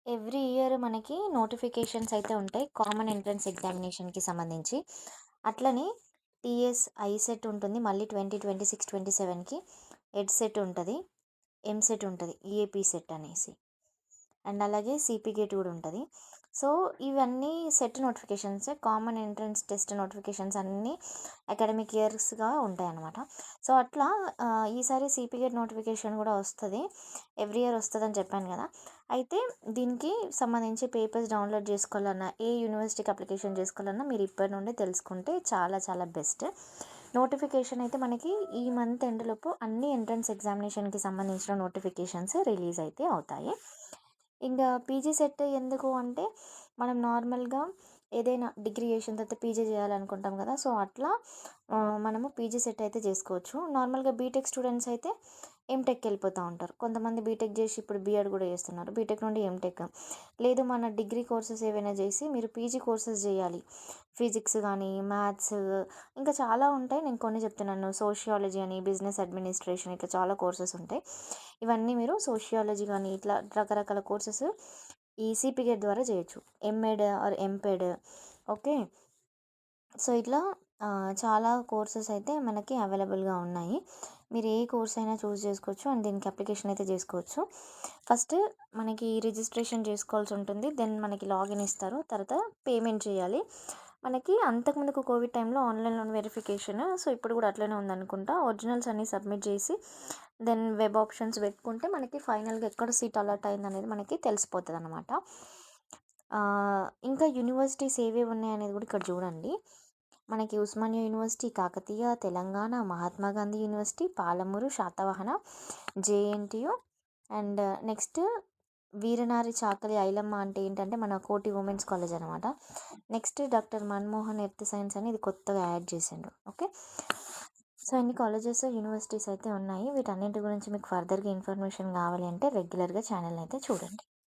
Every year మనకి notifications అయితే ఉంటాయి కామన్ ఎంట్రన్స్ ఎగ్జామినేషన్కి సంబంధించి. అట్లనే టీఎస్ ఐసెట్ ఉంటుంది, మళ్ళీ 2026 27కి ఎడ్సెట్ ఉంటుంది, ఎంసెట్ ఉంటుంది, ఈఏపీ సెట్ అనేసి. అండ్ అలాగే సిపి గేట్ కూడా ఉంటుంది. సో ఇవన్నీ set notifications, common entrance test notifications అన్నీ అకాడమిక్ ఇయర్స్గా ఉంటాయన్నమాట. సో అట్లా ఈసారి సిపి గేట్ నోటిఫికేషన్ కూడా వస్తుంది, ఎవ్రీ ఇయర్ వస్తుందని చెప్పాను కదా. అయితే దీనికి సంబంధించి పేపర్స్ డౌన్లోడ్ చేసుకోవాలన్నా, ఏ యూనివర్సిటీకి అప్లికేషన్ చేసుకోవాలన్నా మీరు ఇప్పటి నుండి తెలుసుకుంటే చాలా చాలా బెస్ట్. నోటిఫికేషన్ అయితే మనకి ఈ మంత్ ఎండ్లోపు అన్ని ఎంట్రన్స్ ఎగ్జామినేషన్కి సంబంధించిన నోటిఫికేషన్స్ రిలీజ్ అయితే అవుతాయి. ఇంకా పీజీ సెట్ ఎందుకు అంటే, మనం నార్మల్గా ఏదైనా డిగ్రీ చేసిన తర్వాత పీజీ చేయాలనుకుంటాం కదా. సో అట్లా మనము పీజీ సెట్ అయితే చేసుకోవచ్చు. నార్మల్గా బీటెక్ స్టూడెంట్స్ అయితే ఎంటెక్కి వెళ్ళిపోతూ ఉంటారు. కొంతమంది బీటెక్ చేసి ఇప్పుడు బీఎడ్ కూడా చేస్తున్నారు, బీటెక్ నుండి ఎంటెక్. లేదు మన డిగ్రీ కోర్సెస్ ఏవైనా చేసి మీరు పీజీ కోర్సెస్ చేయాలి, ఫిజిక్స్ కానీ మ్యాథ్స్ ఇంకా చాలా ఉంటాయి, నేను కొన్ని చెప్తున్నాను. సోషియాలజీ అని, బిజినెస్ అడ్మినిస్ట్రేషన్, ఇట్లా చాలా కోర్సెస్ ఉంటాయి. ఇవన్నీ మీరు సోషియాలజీ కానీ ఇట్లా రకరకాల కోర్సెస్ ఈ సిపి గేట్ ద్వారా చేయొచ్చు, MEd or MPEd. Okay, so ఇట్లా చాలా కోర్సెస్ అయితే మనకి అవైలబుల్గా ఉన్నాయి. మీరు ఏ కోర్స్ అయినా చూస్ చేసుకోవచ్చు అండ్ దీనికి అప్లికేషన్ అయితే చేసుకోవచ్చు. ఫస్ట్ మనకి రిజిస్ట్రేషన్ చేసుకోవాల్సి ఉంటుంది, దెన్ మనకి లాగిన్ ఇస్తారు, తర్వాత పేమెంట్ చేయాలి. మనకి అంతకుముందుకు కోవిడ్ టైంలో ఆన్లైన్లో వెరిఫికేషన్, సో ఇప్పుడు కూడా అట్లనే ఉందనుకుంటా. ఒరిజినల్స్ అన్నీ సబ్మిట్ చేసి దెన్ వెబ్ ఆప్షన్స్ పెట్టుకుంటే మనకి ఫైనల్గా ఎక్కడ సీట్ అలాట్ అయింది అనేది మనకి తెలిసిపోతుంది అనమాట. ఇంకా యూనివర్సిటీస్ ఏవేవి ఉన్నాయి అనేది కూడా ఇక్కడ చూడండి. మనకి Osmania university, Kakatiya, Telangana, Mahatma Gandhi university, Palamuru, Satavahana, JNTU, and next Veeranari Chakali Ailamma అంటే ఏంటంటే మన కోటి ఉమెన్స్ కాలేజ్ అనమాట. Next doctor Manmohan earth science అని ఇది కొత్తగా యాడ్ చేసిండు. ఓకే, సో ఇన్ని కాలేజెస్ యూనివర్సిటీస్ అయితే ఉన్నాయి. వీటన్నింటి గురించి మీకు ఫర్దర్గా ఇన్ఫర్మేషన్ కావాలి అంటే రెగ్యులర్గా ఛానల్ అయితే చూడండి.